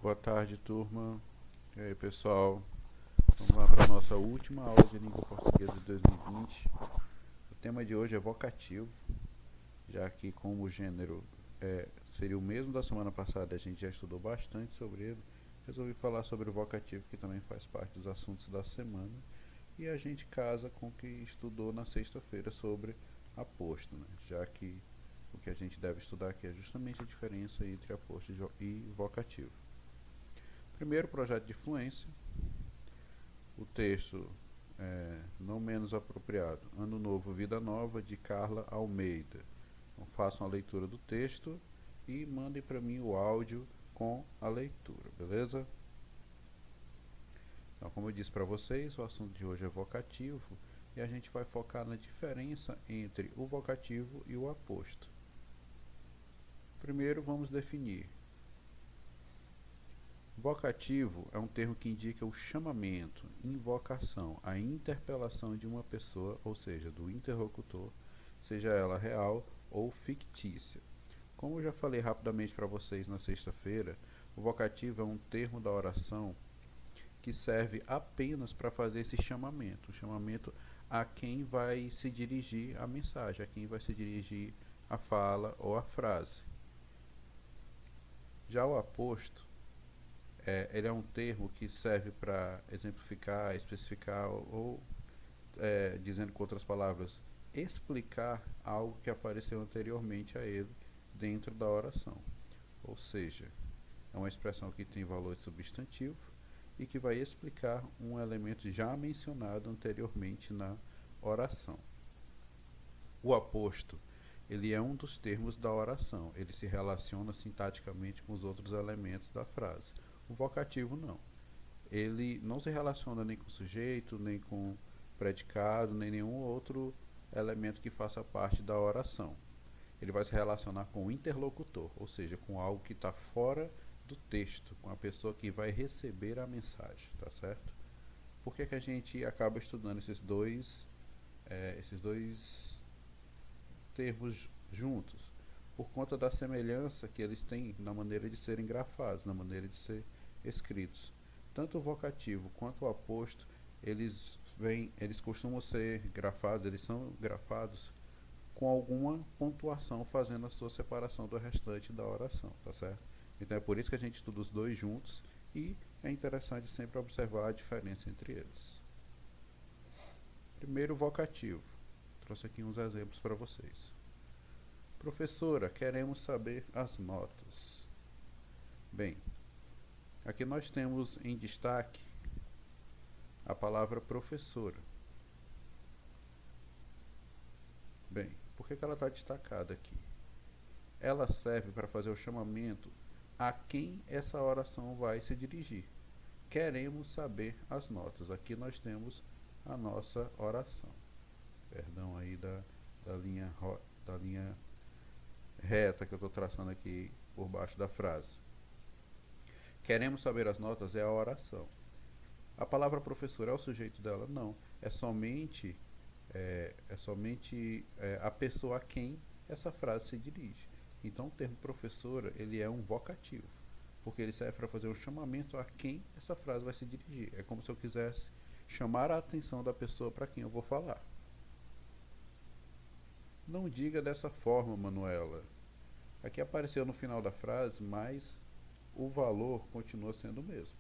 Boa tarde, turma. E aí, pessoal? Vamos lá para a nossa última aula de língua portuguesa de 2020. O tema de hoje é vocativo, já que como o gênero seria o mesmo da semana passada, a gente já estudou bastante sobre ele. Resolvi falar sobre o vocativo, que também faz parte dos assuntos da semana, e a gente casa com o que estudou na sexta-feira sobre aposto, né? Já que o que a gente deve estudar aqui é justamente a diferença entre aposto e vocativo. Primeiro, projeto de fluência. O texto não menos apropriado. Ano Novo, Vida Nova, de Carla Almeida. Então, façam a leitura do texto e mandem para mim o áudio com a leitura, beleza? Então, como eu disse para vocês, o assunto de hoje é vocativo e a gente vai focar na diferença entre o vocativo e o aposto. Primeiro, vamos definir. Vocativo é um termo que indica o chamamento, invocação, a interpelação de uma pessoa, ou seja, do interlocutor, seja ela real ou fictícia. Como eu já falei rapidamente para vocês na sexta-feira, o vocativo é um termo da oração que serve apenas para fazer esse chamamento, o chamamento a quem vai se dirigir a mensagem, a quem vai se dirigir a fala ou a frase. Já o aposto, ele é um termo que serve para exemplificar, especificar ou, dizendo com outras palavras, explicar algo que apareceu anteriormente a ele dentro da oração. Ou seja, é uma expressão que tem valor de substantivo e que vai explicar um elemento já mencionado anteriormente na oração. O aposto, ele é um dos termos da oração, ele se relaciona sintaticamente com os outros elementos da frase. O vocativo não. Ele não se relaciona nem com sujeito, nem com predicado, nem nenhum outro elemento que faça parte da oração. Ele vai se relacionar com o interlocutor, ou seja, com algo que está fora do texto, com a pessoa que vai receber a mensagem, tá certo? Por que a gente acaba estudando esses dois termos juntos? Por conta da semelhança que eles têm na maneira de serem grafados, na maneira de ser escritos. Tanto o vocativo quanto o aposto, eles costumam ser grafados, eles são grafados com alguma pontuação fazendo a sua separação do restante da oração, tá certo? Então é por isso que a gente estuda os dois juntos e é interessante sempre observar a diferença entre eles. Primeiro, o vocativo. Trouxe aqui uns exemplos para vocês. Professora, queremos saber as notas. Bem, aqui nós temos em destaque a palavra professora. Bem, por que ela está destacada aqui? Ela serve para fazer o chamamento a quem essa oração vai se dirigir. Queremos saber as notas. Aqui nós temos a nossa oração. Perdão aí da linha reta que eu estou traçando aqui por baixo da frase. Queremos saber as notas é a oração. A palavra professor é o sujeito dela? Não. É somente a pessoa a quem essa frase se dirige. Então o termo professora, ele é um vocativo, porque ele serve para fazer o chamamento a quem essa frase vai se dirigir. É como se eu quisesse chamar a atenção da pessoa para quem eu vou falar. Não diga dessa forma, Manuela. Aqui apareceu no final da frase, mas o valor continua sendo o mesmo.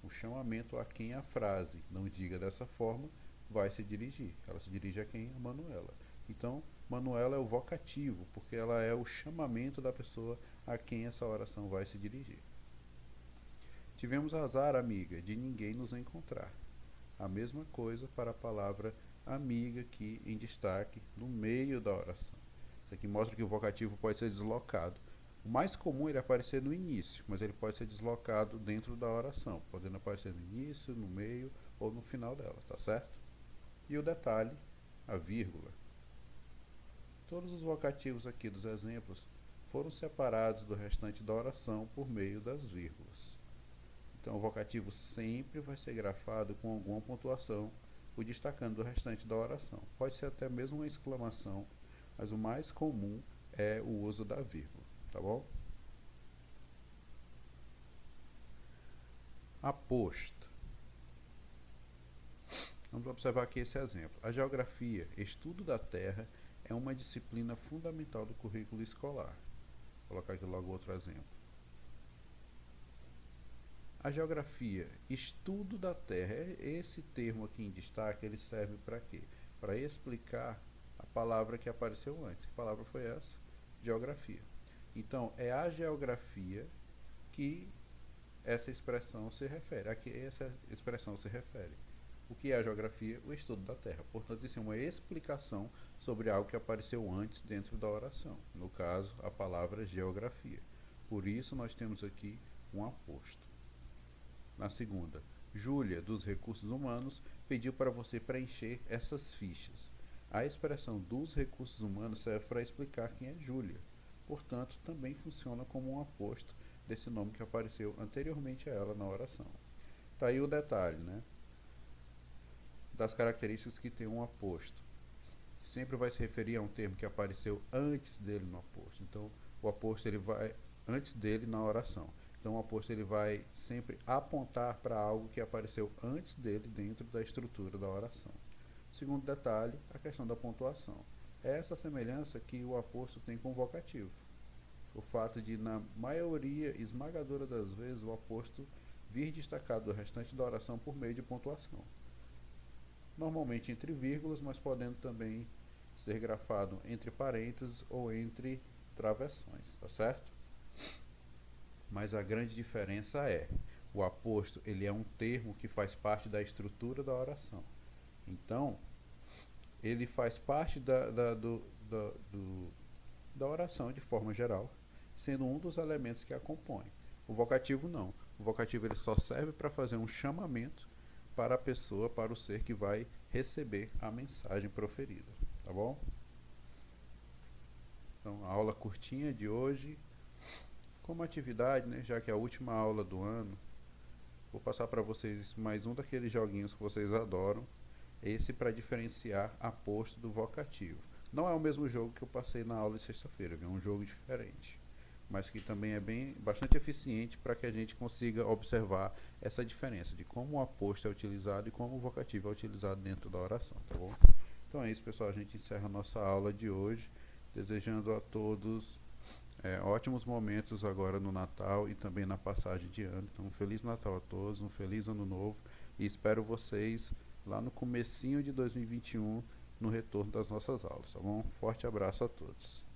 O chamamento a quem a frase não diga dessa forma vai se dirigir. Ela se dirige a quem? A Manuela. Então, Manuela é o vocativo, porque ela é o chamamento da pessoa a quem essa oração vai se dirigir. Tivemos azar, amiga, de ninguém nos encontrar. A mesma coisa para a palavra amiga aqui em destaque no meio da oração. Isso aqui mostra que o vocativo pode ser deslocado. O mais comum é ele aparecer no início, mas ele pode ser deslocado dentro da oração, podendo aparecer no início, no meio ou no final dela, tá certo? E o detalhe, a vírgula. Todos os vocativos aqui dos exemplos foram separados do restante da oração por meio das vírgulas. Então o vocativo sempre vai ser grafado com alguma pontuação, o destacando do restante da oração. Pode ser até mesmo uma exclamação, mas o mais comum é o uso da vírgula, tá bom? Aposto. Vamos observar aqui esse exemplo. A geografia, estudo da Terra, é uma disciplina fundamental do currículo escolar. Vou colocar aqui logo outro exemplo. A geografia, estudo da Terra, esse termo aqui em destaque, ele serve para quê? Para explicar a palavra que apareceu antes. Que palavra foi essa? Geografia. Então, é a geografia que essa expressão se refere. A que essa expressão se refere. O que é a geografia? O estudo da Terra. Portanto, isso é uma explicação sobre algo que apareceu antes dentro da oração. No caso, a palavra geografia. Por isso, nós temos aqui um aposto. Na segunda, Júlia, dos Recursos Humanos, pediu para você preencher essas fichas. A expressão dos recursos humanos serve para explicar quem é Júlia. Portanto, também funciona como um aposto desse nome que apareceu anteriormente a ela na oração. Está aí o detalhe, né? Das características que tem um aposto. Sempre vai se referir a um termo que apareceu antes dele no aposto. Então, o aposto ele vai antes dele na oração. Então, o aposto ele vai sempre apontar para algo que apareceu antes dele dentro da estrutura da oração. Segundo detalhe, a questão da pontuação. É essa semelhança que o aposto tem com o vocativo. O fato de, na maioria esmagadora das vezes, o aposto vir destacado do restante da oração por meio de pontuação. Normalmente entre vírgulas, mas podendo também ser grafado entre parênteses ou entre travessões, tá certo? Mas a grande diferença é, o aposto ele é um termo que faz parte da estrutura da oração. Então, ele faz parte da oração de forma geral, sendo um dos elementos que a compõem. O vocativo não. O vocativo ele só serve para fazer um chamamento para a pessoa, para o ser que vai receber a mensagem proferida. Tá bom? Então, a aula curtinha de hoje. Como atividade, né, já que é a última aula do ano, vou passar para vocês mais um daqueles joguinhos que vocês adoram. Esse para diferenciar aposto do vocativo. Não é o mesmo jogo que eu passei na aula de sexta-feira, é um jogo diferente, mas que também é bastante eficiente para que a gente consiga observar essa diferença de como o aposto é utilizado e como o vocativo é utilizado dentro da oração, tá bom? Então é isso, pessoal, a gente encerra a nossa aula de hoje, desejando a todos ótimos momentos agora no Natal e também na passagem de ano. Então, um Feliz Natal a todos, um Feliz Ano Novo e espero vocês lá no comecinho de 2021 no retorno das nossas aulas, tá bom? Forte abraço a todos.